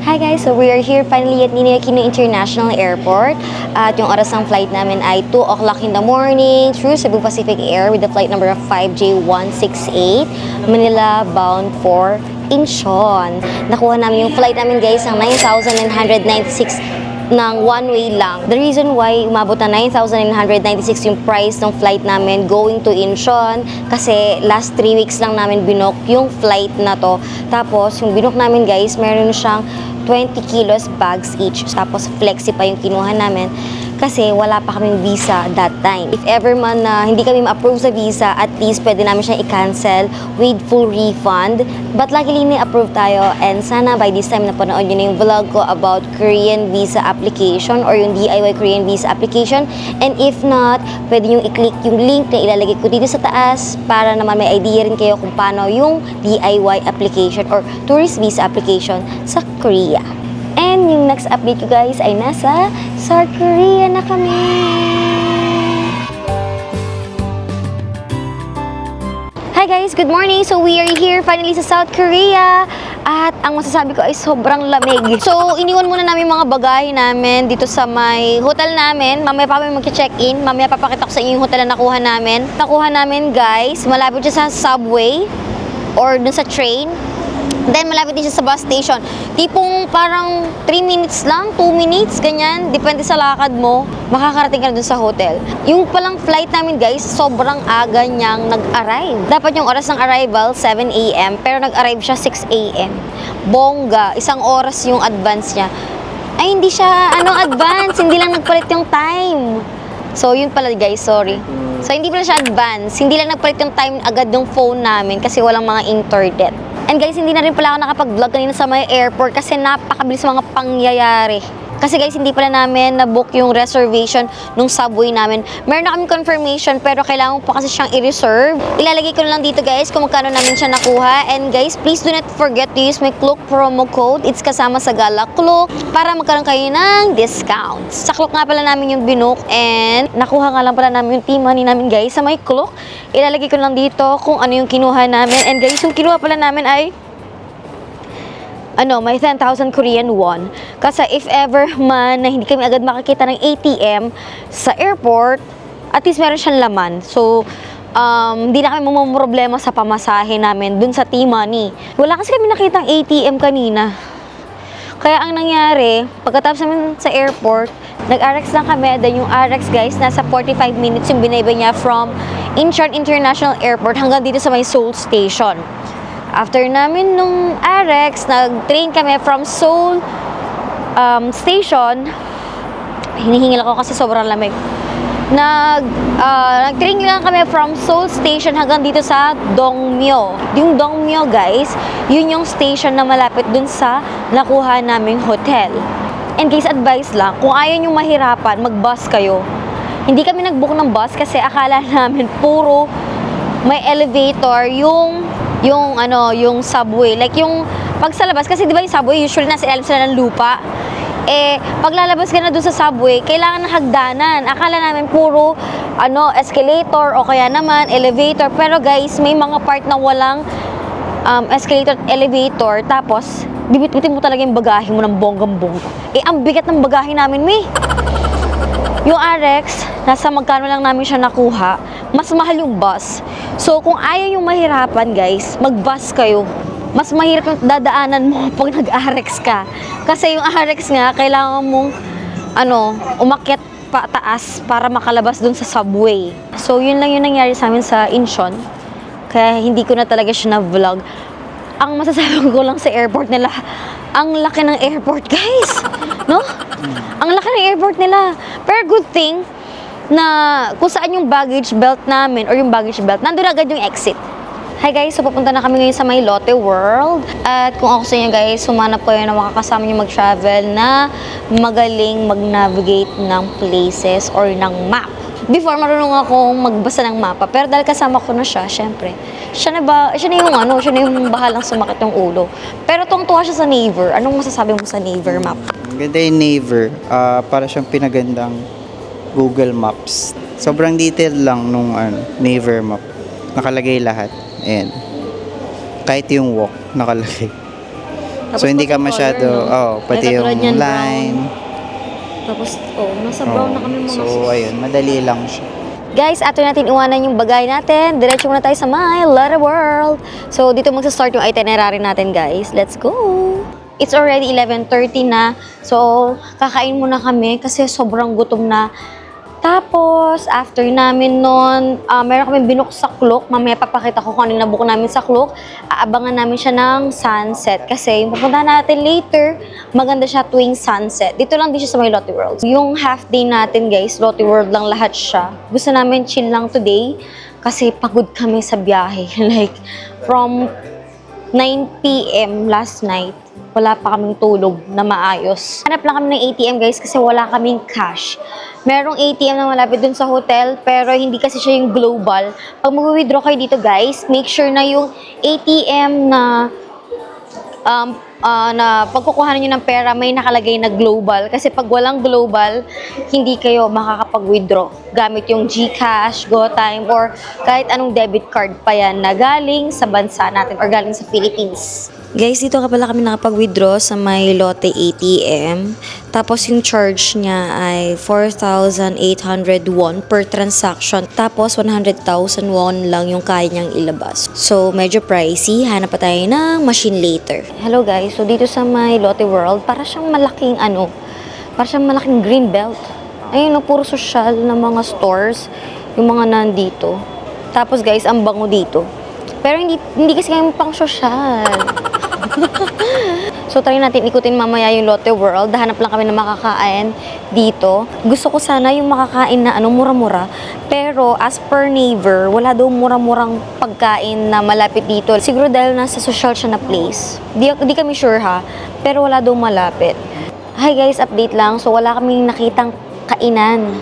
Hi guys, so we are here finally at Ninoy Aquino International Airport at yung oras ng flight namin ay 2 o'clock in the morning through Cebu Pacific Air with the flight number of 5J168 Manila bound for Incheon. Nakuha namin yung flight namin guys ng 9,996 ng one way lang. The reason why umabot na 9,996 yung price ng flight namin going to Incheon kasi last 3 weeks lang namin binook yung flight na to. Tapos yung binook namin guys, meron siyang 20 kilos bags each. Tapos flexi pa yung kinuha namin kasi wala pa kaming visa that time. If ever man na hindi kami ma-approve sa visa, at least pwede namin siyang i-cancel with full refund. But luckily, ni-approve tayo and sana by this time napanood nyo na yung vlog ko about Korean visa application or yung DIY Korean visa application. And if not, pwede nyo i-click yung link na ilalagay ko dito sa taas para naman may idea rin kayo kung paano yung DIY application or tourist visa application sa Korea. And yung next update ko guys ay nasa South Korea na kami. Hi guys, good morning! So we are here finally sa South Korea at ang masasabi ko ay sobrang lamig. So iniwan muna namin mga bagahe namin dito sa may hotel namin. Mamaya pa kami mag-check-in. Mamaya papakita ko sa inyo yung hotel na nakuha namin. Nakuha namin guys, malapit siya sa subway or dun sa train. Then, malapit din siya sa bus station. Tipong parang 3 minutes lang, 2 minutes, ganyan. Depende sa lakad mo, makakarating ka na dun sa hotel. Yung palang flight namin, guys, sobrang aga niyang nag-arrive. Dapat yung oras ng arrival, 7 a.m. Pero nag-arrive siya 6 a.m. Bongga, 1 oras yung advance niya. Ay, hindi siya, advance. Hindi lang nagpalit yung time. So, yun pala, guys, sorry. So, hindi pala siya advance. Hindi lang nagpalit yung time agad ng phone namin kasi walang mga internet. And guys, hindi na rin pala ako nakapag-vlog kanina sa may airport kasi napakabilis mga pangyayari. Kasi guys, hindi pala namin na-book yung reservation nung subway namin. Meron na kami confirmation pero kailangan pa kasi siyang i-reserve. Ilalagay ko na lang dito guys kung magkano namin siya nakuha. And guys, please do not forget to use my Klook promo code. It's kasama sa Gala Klook para magkaroon kayo ng discounts. Sa Klook nga pala namin yung binook and nakuha nga lang pala namin yung team money namin guys sa may Klook. Ilalagay ko lang dito kung ano yung kinuha namin. And guys, yung kinuha pala namin ay may 10,000 Korean won. Kasi if ever man na hindi kami agad makakita ng ATM sa airport, at least meron siyang laman. So, hindi na kami problema sa pamasahe namin dun sa T-Money. Wala kasi kami nakitang ATM kanina. Kaya ang nangyari, pagkatapos namin sa airport, nag-RX lang kami. Then yung RX guys, nasa 45 minutes yung binaybay niya from Incheon International Airport hanggang dito sa may Seoul Station. After namin nung RX, nag-train kami from Seoul Station. Hinihingil ako kasi sobrang lamig. Nag-train lang kami from Seoul Station hanggang dito sa Dongmyo. Yung Dongmyo guys, yun yung station na malapit dun sa nakuha naming hotel. And guys, advice lang, kung ayaw nyo mahirapan, mag-bus kayo. Hindi kami nag-book ng bus kasi akala namin puro may elevator yung subway. Like yung pag sa labas, kasi di ba yung subway, usually nasa ilalim sila ng lupa. Pag lalabas ka na dun sa subway, kailangan ng hagdanan. Akala namin puro, escalator o kaya naman elevator. Pero guys, may mga part na walang escalator at elevator. Tapos, bibit-bitin mo talaga yung bagahe mo ng bonggang-bongga. Ang bigat ng bagahe namin, Yung RX, nasa magkano lang namin siya nakuha, mas mahal yung bus. So, kung ayaw yung mahirapan, guys, mag-bus kayo. Mas mahirap yung dadaanan mo pag nag-RX ka. Kasi yung RX nga, kailangan mong, umakyat pataas para makalabas dun sa subway. So, yun lang yung nangyari sa amin sa Incheon. Kaya hindi ko na talaga siya na-vlog. Ang masasabi ko lang sa airport nila, ang laki ng airport, guys. No? Ang laki ng airport nila. Pero good thing na kung saan yung baggage belt namin or yung baggage belt, nandun agad yung exit. Hi guys, so pupunta na kami ngayon sa may Lotte World. At kung ako sa inyo guys, sumanap ko yun na makakasama nyo mag-travel na magaling mag-navigate ng places or ng map. Before, marunong akong magbasa ng mapa. Pero dahil kasama ko na siya, syempre, siya na yung bahalang sumakit yung ulo. Pero tungtuwa siya sa Naver. Anong masasabi mo sa Naver map? Ganda yung Naver. Para siyang pinagandang Google Maps. Sobrang detailed lang nung Naver map. Nakalagay lahat. Ayan. Kahit yung walk, nakalagay. Tapos So, hindi ka pati masyado, color, no? pati Ay, yung katulad niyan, line. Tapos, nasa brown na kami mga So, sis. ayun, madali lang siya. Guys, after natin iwanan yung bagay natin, diretso muna tayo sa My Little World. So, dito magsa-start yung itinerary natin, guys. Let's go! It's already 11:30 na. So, kakain muna kami kasi sobrang gutom na. Tapos, after namin nun, meron kami binuk sa Klook. Mamaya papakita ko kung ano yung nabook namin sa Klook. Aabangan namin siya ng sunset. Kasi yung pupuntahan natin later, maganda siya tuwing sunset. Dito lang din siya sa may Lotte World. Yung half day natin, guys, Lotte World lang lahat siya. Gusto namin chill lang today kasi pagod kami sa biyahe. Like, from 9 p.m. last night, wala pa kaming tulog na maayos. Hanap lang kami ng ATM, guys, kasi wala kaming cash. Merong ATM na malapit dun sa hotel, pero hindi kasi siya yung global. Pag mag-withdraw kayo dito, guys, make sure na yung ATM na pagkukuhanan nyo ng pera, may nakalagay na global. Kasi pag walang global, hindi kayo makakapag-withdraw. Gamit yung GCash, GoTime, or kahit anong debit card pa yan na galing sa bansa natin or galing sa Philippines. Guys, dito ka pala kami nakapag-withdraw sa may Lotte ATM. Tapos yung charge niya ay 4,800 won per transaction. Tapos 100,000 won lang yung kaya niyang ilabas. So, medyo pricey. Hanap pa tayo ng machine later. Hello guys, so dito sa may Lotte World, para siyang malaking green belt. Ayun, no, puro social na mga stores, yung mga nandito. Tapos guys, ang bango dito. Pero hindi kasi kami pang social. So, try natin ikutin mamaya yung Lotte World. Hanap lang kami na makakain dito. Gusto ko sana yung makakain na mura-mura. Pero, as per neighbor, wala daw mura-murang pagkain na malapit dito. Siguro dahil nasa social siya na place. Di kami sure ha. Pero wala daw malapit. Hi guys, update lang. So, wala kaming nakitang kainan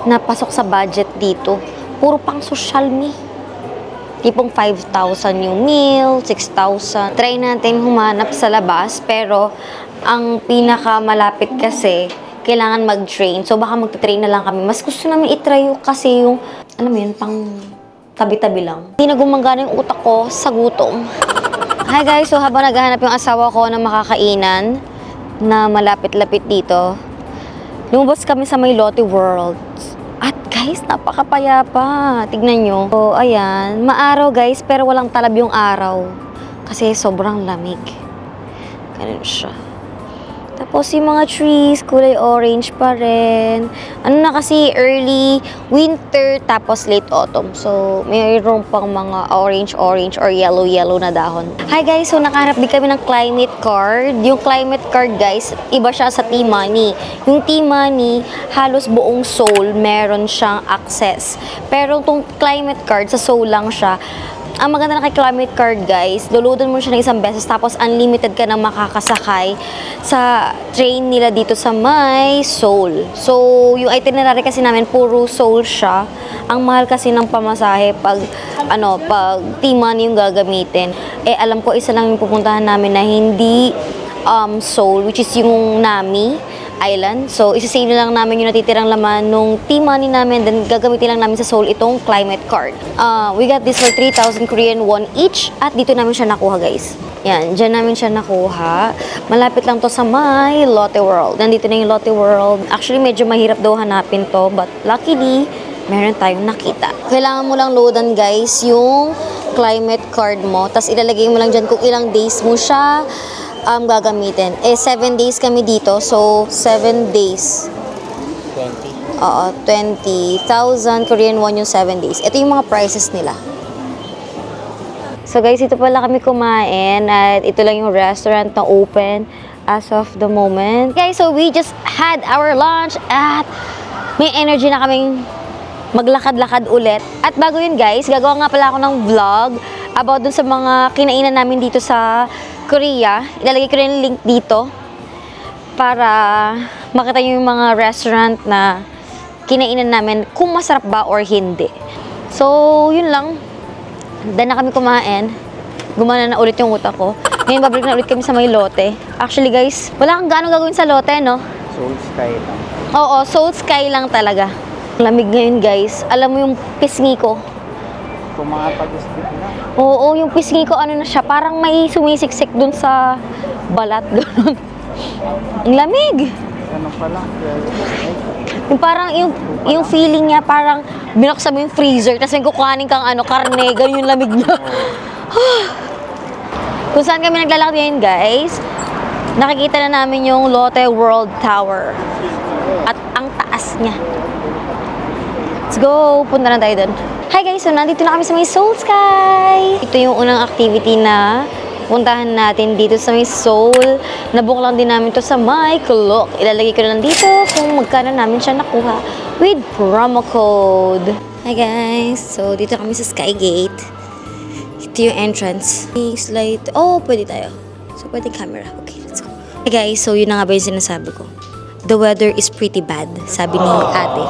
na pasok sa budget dito. Puro pang social me. Tipong 5,000 yung meal, 6,000. Try natin humanap sa labas, pero ang pinakamalapit kasi, kailangan mag-train. So, baka magta-train na lang kami. Mas gusto namin itry yung kasi yung, alam mo yun, pang tabi-tabi lang. Hindi na gumagana yung utak ko sa gutom. Hi guys, so habang naghahanap yung asawa ko ng makakainan na malapit-lapit dito, lumabas kami sa may Lotte World. At guys, napakapayapa. Tignan nyo. So, ayan. Maaraw guys, pero walang talab yung araw. Kasi sobrang lamig. Ganun siya. Tapos yung mga trees, kulay orange pa rin. Ano na kasi, early winter, tapos late autumn. So, mayroon pang mga orange or yellow na dahon. Hi guys, so nakaharap din kami ng climate card. Yung climate card guys, iba siya sa T-Money. Yung T-Money, halos buong Seoul, meron siyang access. Pero itong climate card, sa Seoul lang siya. Ang maganda na kay climate card guys, luludan mo siya ng isang beses tapos unlimited ka na makakasakay sa train nila dito sa may Seoul. So, yung itinerary kasi namin puro Seoul siya. Ang mahal kasi ng pamasahe pag T-Money yung gagamitin. Eh, alam ko isa lang yung pupuntahan namin na hindi Seoul, which is yung Nami Island. So, isa-save na lang namin yung natitirang laman nung T-Money namin. Then, gagamitin lang namin sa Seoul itong climate card. We got this for 3,000 Korean won each. At dito namin siya nakuha, guys. Yan, dyan namin siya nakuha. Malapit lang to sa my Lotte World. Nandito na yung Lotte World. Actually, medyo mahirap daw hanapin to. But, luckily, meron tayong nakita. Kailangan mo lang loadan, guys, yung climate card mo. Tapos, ilalagay mo lang dyan kung ilang days mo siya gagamitin. 7 days kami dito. So, 7 days. 20. Oo, 20,000 Korean won yung 7 days. Ito yung mga prices nila. So guys, ito pala kami kumain at ito lang yung restaurant na open as of the moment. Guys, so we just had our lunch at may energy na kaming maglakad-lakad ulit. At bago yun guys, gagawa nga pala ako ng vlog about dun sa mga kinainan namin dito sa Korea. Ilalagay ko rin yung link dito para makita nyo yung mga restaurant na kinainan namin kung masarap ba or hindi. So, yun lang. Dahil na kami kumain. Gumana na ulit yung utak ko. Ngayon, babalik na ulit kami sa may Lotte. Actually guys, wala kang gaano gagawin sa Lotte, no? Seoul Sky lang. Oo, Seoul Sky lang talaga. Lamig ngayon guys. Alam mo yung pisngi ko. Kung makapag-sleep na. Oo, yung pisngi ko ano na siya, parang may sumisiksik dun sa balat, gano'n. Ang lamig! Ano pa lang? Yung parang, yung feeling niya, parang binuksan mo yung freezer, tapos may kukuhanin kang ano, karne, ganun yung lamig niya. Kung saan kami naglalakad ngayon, guys, nakikita na namin yung Lotte World Tower. At ang taas niya. Let's go! Punta na tayo dun. Hi guys! So, nandito na kami sa may Seoul Sky! Ito yung unang activity na puntahan natin dito sa may Seoul. Nabook lang din namin to sa my Klook. Ilalagay ko na lang dito kung magkano namin siya nakuha with promo code. Hi guys! So, dito kami sa Sky Gate. Ito yung entrance. Slide. Oh, pwede tayo. So, pwede camera. Okay, let's go. Hi guys! So, yun na nga ba yung sinasabi ko? The weather is pretty bad, sabi ni ate.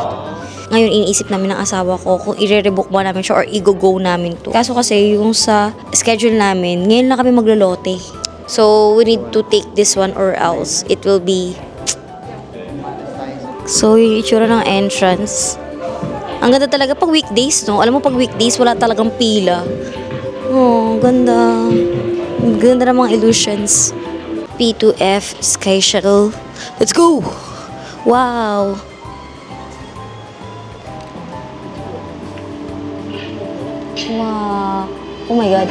Ngayon, iniisip namin ng asawa ko kung i-rebook ba namin siya or i-go namin to. Kaso kasi, yung sa schedule namin, ngayon lang kami maglolote. So, we need to take this one or else it will be... So, yung itsura ng entrance. Ang ganda talaga pag weekdays, no? Alam mo, pag weekdays, wala talagang pila. Oh, ganda. Ganda ng mga illusions. P2F Sky Shuttle. Let's go! Wow! Wow! Oh my God!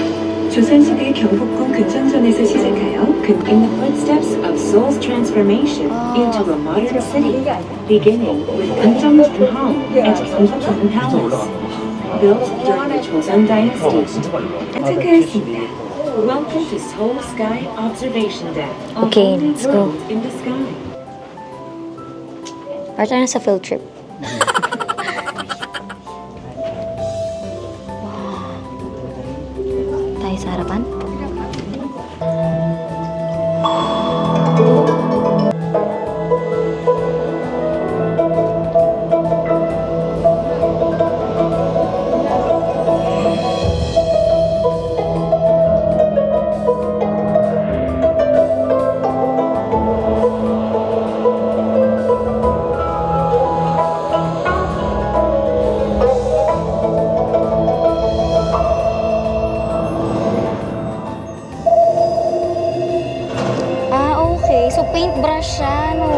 조선시대 경복궁 근정전에서 시작하여 in the footsteps of Seoul's transformation into a modern city, beginning with Gyeongju-hall and Gyeongju Palace, built during the Joseon Dynasty. 안녕하십니까. Welcome to Seoul Sky Observation Deck. A Okay, whole new let's go. world in the sky. Parang tayo nasa field trip. Tayo sa harapan. Okay, so paintbrush siya, no?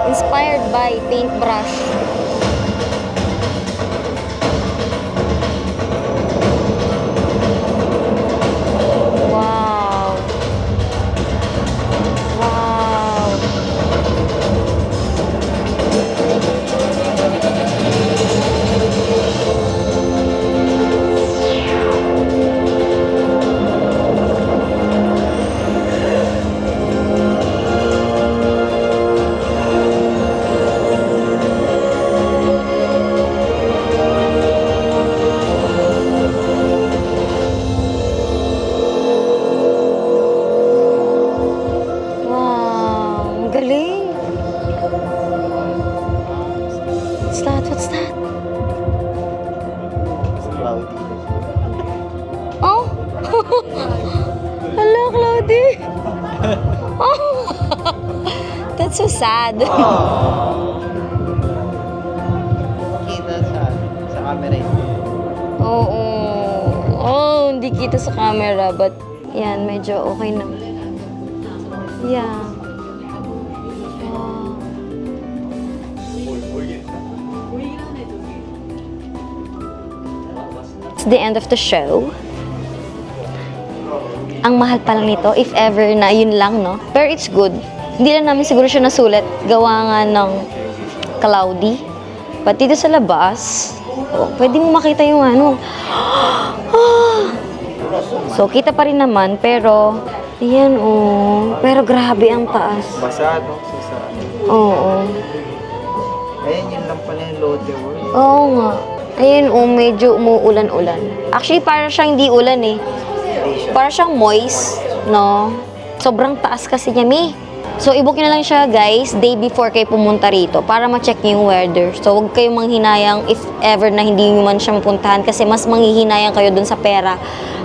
Inspired by paintbrush. Wow. Wow. Wow, ang galing. What's that? What's that? Cloudy. Oh! Hello, Cloudy! Oh! That's so sad. Kita sa camera yun. Oo. Oh, hindi kita sa camera, but yan, medyo okay na. Yeah. Wow. It's the end of the show. Ang mahal pa lang nito, if ever na yun lang, no? Pero it's good. Hindi lang namin siguro siya nasulat. Gawa nga ng cloudy. But dito sa labas, oh, pwede mo makita yung ano. So, kita pa rin naman, pero, yan, oh. Pero grabe ang taas. Basa, no? Sa Oo. Ayan, yun lang pala yung Lotte World. Oo nga. Ayun, oh, medyo umuulan-ulan. Actually, para siyang hindi ulan eh. Para siyang moist, no? Sobrang taas kasi niya, mi. So, i-book nyo na lang siya, guys, day before kayo pumunta rito para ma-check nyo yung weather. So, huwag kayong manghinayang if ever na hindi nyo man siya mapuntahan kasi mas manghihinayang kayo dun sa pera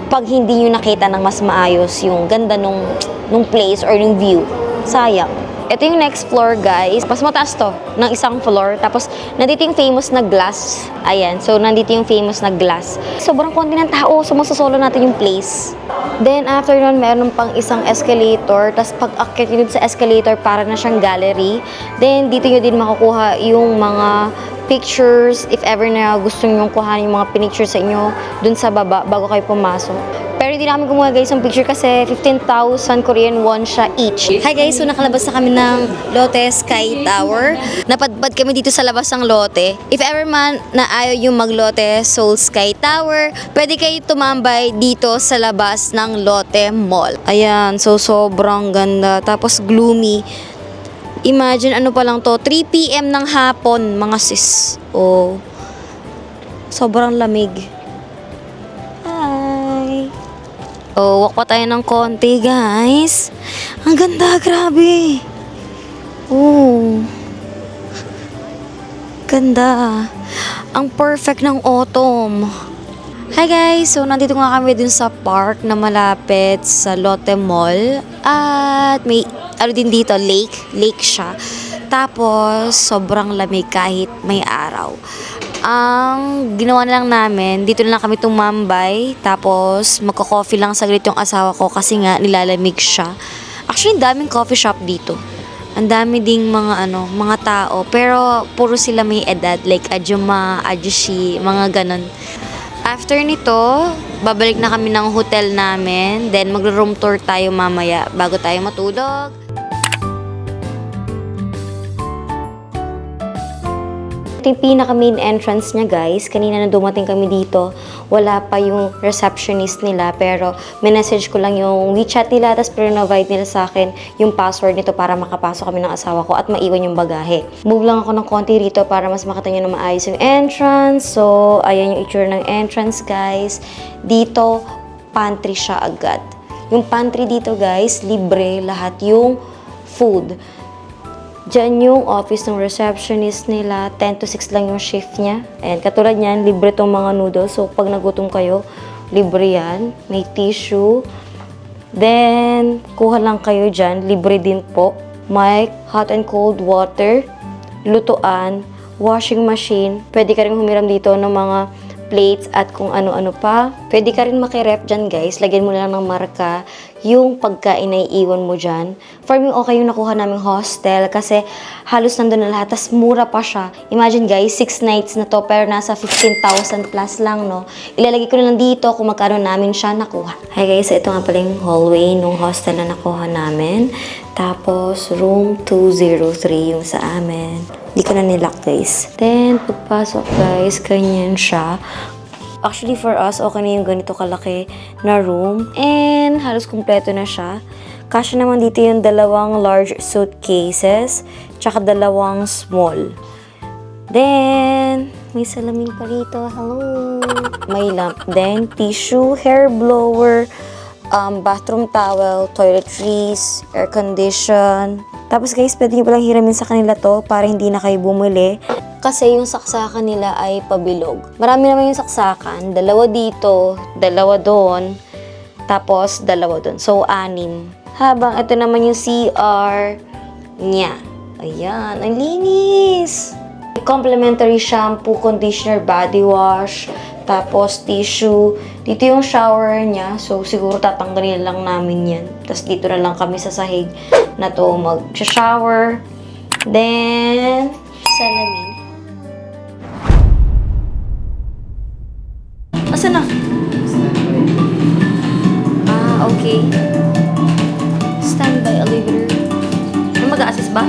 pag hindi nyo nakita ng mas maayos yung ganda nung place or yung view. Sayang. Ito yung next floor, guys. Mas mataas to, ng isang floor. Tapos, nandito yung famous na glass. Ayan, so nandito yung famous na glass. Sobrang konti ng tao, so masasolo natin yung place. Then, after nun, meron pang isang escalator. Tapos, pag akyat nyo dun sa escalator, para na siyang gallery. Then, dito nyo din makukuha yung mga pictures, if ever na gusto nyo kuhanin yung mga pinicture sa inyo dun sa baba bago kayo pumasok. Pero hindi namin kumuha guys yung picture kasi 15,000 Korean won siya each. Hi guys, so nakalabas na kami ng Lotte Sky Tower. Napadpad kami dito sa labas ng Lotte. If ever man na ayaw yung mag-Lotte Seoul Sky Tower, pwede kayo tumambay dito sa labas ng Lotte Mall. Ayan, so sobrang ganda. Tapos gloomy. Imagine ano pa lang to, 3 PM ng hapon mga sis. Oh, sobrang lamig. Hi! Oh, walk pa tayo ng konti, guys. Ang ganda, grabe. Oh. Ganda. Ang perfect ng autumn. Hi guys! So, nandito nga kami dun sa park na malapit sa Lotte Mall. At may, ano din dito, lake. Lake siya. Tapos, sobrang lamig kahit may araw. Ang ginawa na lang namin, dito na lang kami tumambay. Tapos, magko-coffee lang saglit yung asawa ko kasi nga nilalamig siya. Actually, ang daming coffee shop dito. Ang dami ding mga tao. Pero, puro sila may edad. Like, Ajuma, Ajushi, mga ganon. After nito, babalik na kami ng hotel namin. Then, magro-room tour tayo mamaya bago tayo matulog. Ito yung pinaka-main entrance niya, guys. Kanina na dumating kami dito, wala pa yung receptionist nila. Pero, minessage ko lang yung WeChat nila, tapos pre-provide nila sa akin yung password nito para makapasok kami ng asawa ko at maiwan yung bagahe. Move lang ako ng konti rito para mas makita nyo na maayos yung entrance. So, ayan yung itsura ng entrance, guys. Dito, pantry siya agad. Yung pantry dito, guys, libre lahat yung food. Diyan yung office ng receptionist nila. 10 to 6 lang yung shift niya. Ayan, katulad niyan, libre tong mga noodles. So, pag nagutom kayo, libre yan. May tissue. Then, kuha lang kayo dyan. Libre din po. May hot and cold water, lutuan, washing machine. Pwede ka rin humiram dito ng mga plates at kung ano-ano pa. Pwede ka rin makirep dyan, guys. Lagyan mo lang ng marka yung pagkain na iiwan mo dyan. For me, okay yung nakuha naming hostel kasi halos nandun na lahat. Tas mura pa siya. Imagine, guys, 6 nights na to pero nasa 15,000 plus lang, no? Ilalagay ko na lang dito kung magkano namin siya nakuha. Hi, guys. Ito nga pala yung hallway nung hostel na nakuha namin. Tapos, room 203 yung sa amin. Hindi ko na nilock, guys. Then, pagpasok, guys, ganyan siya. Actually, for us, okay na yung ganito kalaki na room. And, halos kumpleto na siya. Kasya naman dito yung 2 large suitcases, tsaka 2 small. Then, may salamin pa rito. Hello! May lamp din, tissue, hair blower, bathroom towel, toiletries, air condition. Tapos guys, pwede nyo palang hiramin sa kanila to para hindi na kayo bumili. Kasi yung saksakan nila ay pabilog. Marami naman yung saksakan. 2 dito, 2 doon, tapos 2 doon. So, 6. Habang ito naman yung CR niya. Ayan, ang linis! Complimentary shampoo, conditioner, body wash, tapos tissue. Dito yung shower niya. So, siguro tatanggalin lang namin yan. Tapos dito na lang kami sa sahig na to mag-shower. Then, salamin. Asan na? Ah, okay. Standby elevator. May mag-a-assist ba?